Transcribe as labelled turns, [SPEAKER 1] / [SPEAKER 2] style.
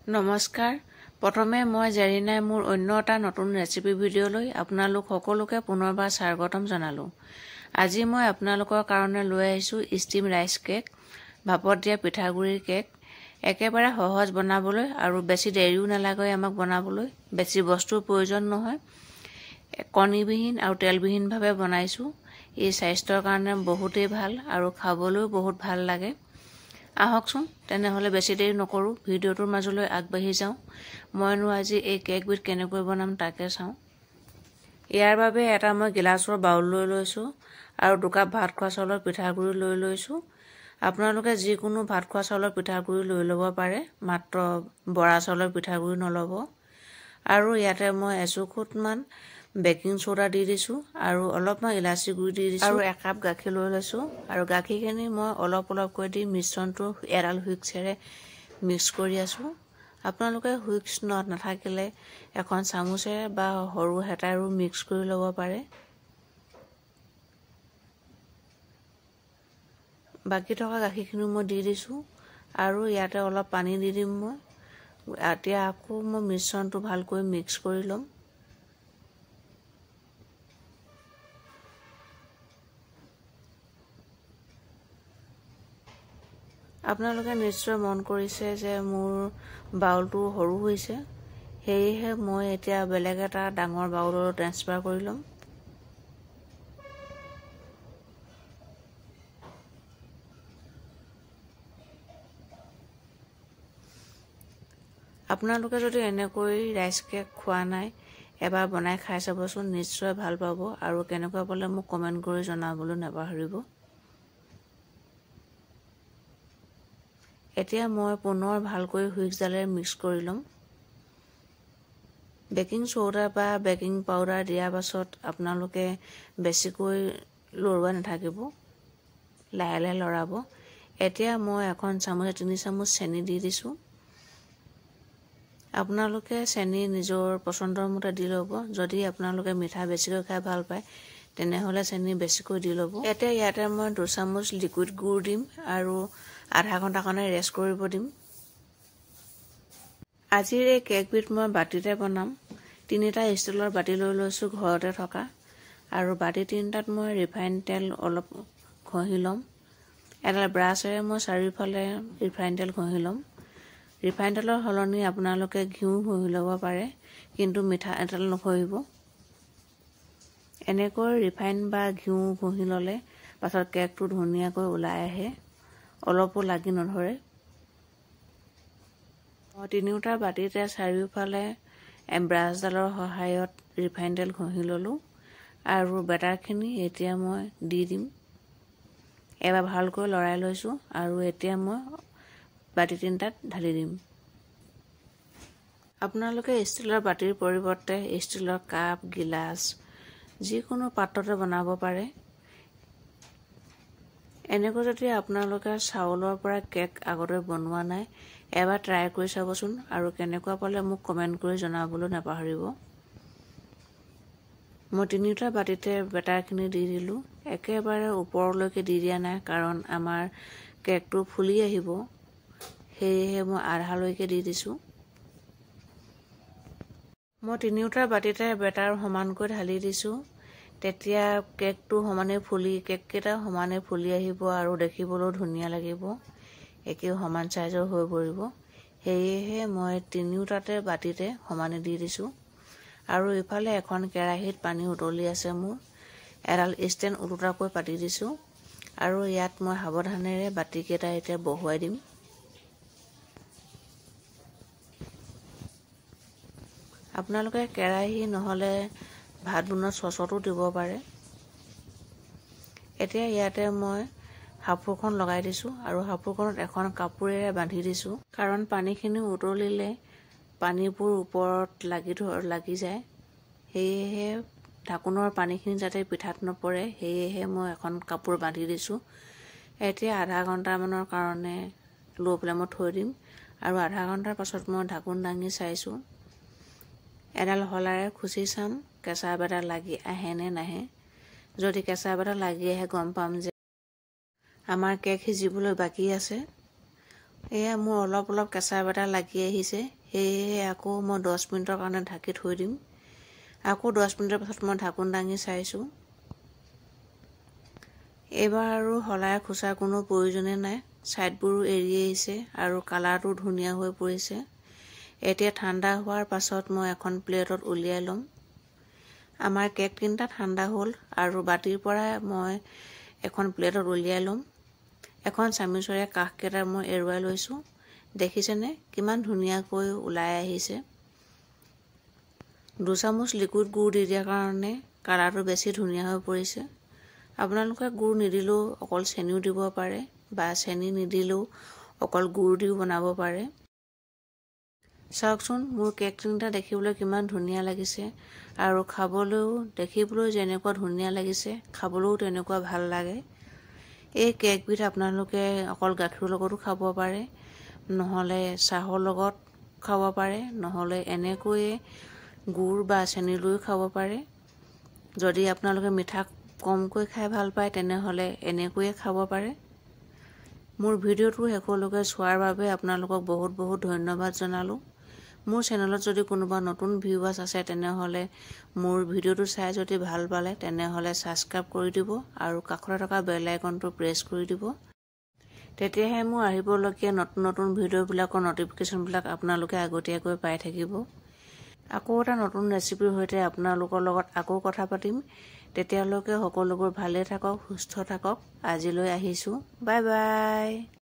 [SPEAKER 1] নমস্কাৰ। প্ৰথমে মই জেৰিনাই মোৰ অন্য এটা নতুন ৰেচিপি ভিডিঅ'লৈ আপোনালোক সকলোকে পুনৰবাৰ স্বাগতম জনালোঁ। আজি মই আপোনালোকৰ কাৰণে লৈ আহিছোঁ ষ্টিম ৰাইচ কেক, ভাপত দিয়া পিঠাগুড়িৰ কেক। একেবাৰে সহজ বনাবলৈ আৰু বেছি দেৰিও নালাগে আমাক বনাবলৈ, বেছি বস্তুৰ প্ৰয়োজন নহয়। কণীবিহীন আৰু তেলবিহীনভাৱে বনাইছোঁ। এই স্বাস্থ্যৰ কাৰণে বহুতেই ভাল আৰু খাবলৈও বহুত ভাল লাগে। আহকচোন তেনেহ'লে বেছি দেৰি নকৰোঁ, ভিডিঅ'টোৰ মাজলৈ আগবাঢ়ি যাওঁ। মইনো আজি এই কেকবিধ কেনেকৈ বনাম তাকে চাওঁ। ইয়াৰ বাবে এটা মই গিলাচৰ বাউল লৈ লৈছোঁ আৰু 2 কাপ ভাত খোৱা চাউলৰ পিঠাগুড়ি লৈ লৈছোঁ। আপোনালোকে যিকোনো ভাত খোৱা চাউলৰ পিঠাগুড়ি লৈ ল'ব পাৰে, মাত্ৰ বৰা চাউলৰ পিঠাগুড়ি নল'ব। আৰু ইয়াতে মই এচুকুটমান বেকিং চ'ডা দি দিছোঁ আৰু অলপমান ইলাচি গুড়ি দি দিছোঁ আৰু 1 কাপ গাখীৰ লৈ লৈছোঁ। আৰু গাখীৰখিনি মই অলপকৈ দি মিশ্ৰণটো এডাল হুইস্কেৰে মিক্স কৰি আছোঁ। আপোনালোকে হুইস্ক নাথাকিলে এখন চামুচেৰে বা সৰু হেতাৰো মিক্স কৰি ল'ব পাৰে। বাকী থকা গাখীৰখিনি মই দি দিছোঁ আৰু ইয়াতে অলপ পানী দি দিম মই। এতিয়া আকৌ মই মিশ্ৰণটো ভালকৈ মিক্স কৰি ল'ম। আপোনালোকে নিশ্চয় মন কৰিছে যে মোৰ বাউলটো সৰু হৈছে, সেয়েহে মই এতিয়া বেলেগ এটা ডাঙৰ বাউললৈ ট্ৰেন্সফাৰ কৰি ল'ম। আপোনালোকে যদি এনেকৈ ৰাইচ কেক খোৱা নাই, এবাৰ বনাই খাই চাবচোন, নিশ্চয় ভাল পাব আৰু কেনেকুৱা পালে মোক কমেণ্ট কৰি জনাবলৈ নাপাহৰিব। এতিয়া মই পুনৰ ভালকৈ হুইস্কডালেৰে মিক্স কৰি ল'ম। বেকিং চ'ডা বা বেকিং পাউডাৰ দিয়াৰ পাছত আপোনালোকে বেছিকৈ লৰোৱাই নাথাকিব, লাহে লাহে লৰাব। এতিয়া মই এখন চামুচে 3 চামুচ চেনি দি দিছোঁ। আপোনালোকে চেনি নিজৰ পচন্দৰ মতে দি ল'ব। যদি আপোনালোকে মিঠা বেছিকৈ খাই ভাল পায় তেনেহ'লে চেনি বেছিকৈ দি ল'ব। এতিয়া ইয়াতে মই 2 চামুচ লিকুইড গুড় দিম আৰু আধা ঘণ্টাৰ কাৰণে ৰেষ্ট কৰিব দিম। আজিৰ এই কেকবিধ মই বাতিতে বনাম। 3টা ষ্টীলৰ বাতি লৈ লৈছোঁ ঘৰতে থকা, আৰু বাতি 3টাত মই ৰিফাইন তেল অলপ ঘঁহি ল'ম। এডাল ব্ৰাছেৰে মই চাৰিওফালে ৰিফাইন তেল ঘঁহি ল'ম। ৰিফাইন তেলৰ সলনি আপোনালোকে ঘিউ ঘঁহি ল'ব পাৰে, কিন্তু মিঠা তেল নঘঁহিব। এনেকৈ ৰিফাইন বা ঘিউ ঘঁহি ল'লে পাছত কেকটো ধুনীয়াকৈ ওলাই আহে, অলপো লাগি নধৰে। মই 3টা বাতিতে চাৰিওফালে ব্ৰাছডালৰ সহায়ত ৰিফাইন তেল ঘঁহি ল'লোঁ আৰু বেটাৰখিনি এতিয়া মই দি দিম। এবাৰ ভালকৈ লৰাই লৈছোঁ আৰু এতিয়া মই বাতি 3টাত ঢালি দিম। আপোনালোকে ষ্টীলৰ বাতিৰ পৰিৱৰ্তে ষ্টীলৰ কাপ, গিলাচ যিকোনো পাত্ৰতে বনাব পাৰে। এনেকৈ যদি আপোনালোকে চাউলৰ পৰা কেক আগতে বনোৱা নাই, এবাৰ ট্ৰাই কৰি চাবচোন আৰু কেনেকুৱা পালে মোক কমেণ্ট কৰি জনাবলৈ নাপাহৰিব। মই 3টা বাতিতে বেটাৰখিনি দি দিলোঁ। একেবাৰে ওপৰলৈকে দি দিয়া নাই, কাৰণ আমাৰ কেকটো ফুলি আহিব, সেয়েহে মই আধালৈকে দি দিছোঁ। মই 3টা বাতিতে বেটাৰ সমানকৈ ঢালি দিছোঁ। তেতিয়া কেককেইটা সমানে ফুলি আহিব আৰু দেখিবলৈও ধুনীয়া লাগিব, একেও সমান চাইজৰ হৈ পৰিব। সেয়েহে মই 3টাতে বাতিতে সমানে দি দিছোঁ। আৰু ইফালে এখন কেৰাহীত পানী উতলি আছে মোৰ, এডাল ষ্টেণ্ড ওলোটাকৈ পাতি দিছোঁ আৰু ইয়াত মই সাৱধানেৰে বাতিকেইটা এতিয়া বহুৱাই দিম। আপোনালোকে কেৰাহী নহ'লে ভাত বনোৱা চচতো দিব পাৰে। এতিয়া ইয়াতে মই হাফুৰখন লগাই দিছোঁ আৰু হাফুৰখনত এখন কাপোৰেৰে বান্ধি দিছোঁ, কাৰণ পানীখিনি উতলিলে পানীবোৰ ওপৰত লাগি যায়। সেয়েহে ঢাকোনৰ পানীখিনি যাতে পিঠাত নপৰে, সেয়েহে মই এখন কাপোৰ বান্ধি দিছোঁ। এতিয়া আধা ঘণ্টামানৰ কাৰণে ল' ফ্লেমত থৈ দিম আৰু আধা ঘণ্টাৰ পাছত মই ঢাকোন দাঙি চাইছোঁ। এডাল শলাৰে খুচি চাম কেঁচা বেটা লাগি আহে নে নাহে। যদি কেঁচা বেটা লাগি আহে গম পাম যে আমাৰ কেক সিজিবলৈ বাকী আছে। এয়া মোৰ অলপ অলপ কেঁচা বেটা লাগি আহিছে। সেয়েহে আকৌ মই 10 মিনিটৰ কাৰণে ঢাকি থৈ দিম। আকৌ 10 মিনিটৰ পাছত মই ঢাকোন দাঙি চাইছোঁ। এইবাৰ আৰু হলাই খোচাৰ কোনো প্ৰয়োজনে নাই। ছাইডবোৰো এৰি আহিছে আৰু কালাৰটো ধুনীয়া হৈ পৰিছে। এতিয়া ঠাণ্ডা হোৱাৰ পাছত মই এখন প্লেটত উলিয়াই ল'ম। আমাৰ কেক তিনিটা ঠাণ্ডা হ'ল আৰু বাতিৰ পৰা মই এখন প্লেটত উলিয়াই ল'ম। এখন চামুচেৰে কাষকেইটা মই এৰুৱাই লৈছোঁ। দেখিছেনে কিমান ধুনীয়াকৈ ওলাই আহিছে। 2 চামুচ লিকুইড গুড় দি দিয়াৰ কাৰণে কালাৰটো বেছি ধুনীয়া হৈ পৰিছে। আপোনালোকে গুড় নিদিলেও অকল চেনিও দিব পাৰে বা চেনি নিদিলেও অকল গুড় দিও বনাব পাৰে। চাওকচোন মোৰ কেক তিনিটা দেখিবলৈ কিমান ধুনীয়া লাগিছে আৰু খাবলৈও দেখিবলৈ যেনেকুৱা ধুনীয়া লাগিছে খাবলৈও তেনেকুৱা ভাল লাগে। এই কেকবিধ আপোনালোকে অকল গাখীৰৰ লগতো খাব পাৰে, নহ'লে চাহৰ লগত খাব পাৰে, নহ'লে এনেকৈয়ে গুড় বা চেনি লৈও খাব পাৰে। যদি আপোনালোকে মিঠা কমকৈ খাই ভাল পায় তেনেহ'লে এনেকৈয়ে খাব পাৰে। মোৰ ভিডিঅ'টো শেষলৈকে চোৱাৰ বাবে আপোনালোকক বহুত বহুত ধন্যবাদ জনালোঁ। মোৰ চেনেলত যদি কোনোবা নতুন ভিউৱাৰ্ছ আছে তেনেহ'লে মোৰ ভিডিঅ'টো চাই যদি ভাল পালে তেনেহ'লে ছাবস্ক্ৰাইব কৰি দিব আৰু কাষতে থকা বেল আইকনটো প্ৰেছ কৰি দিব। তেতিয়াহে মোৰ আহিবলগীয়া নতুন নতুন ভিডিঅ'বিলাকৰ ন'টিফিকেশ্যনবিলাক আপোনালোকে আগতীয়াকৈ পাই থাকিব। আকৌ এটা নতুন ৰেচিপিৰ সৈতে আপোনালোকৰ লগত আকৌ কথা পাতিম। তেতিয়ালৈকে সকলোবোৰ ভালে থাকক, সুস্থ থাকক। আজিলৈ আহিছোঁ। Bye bye.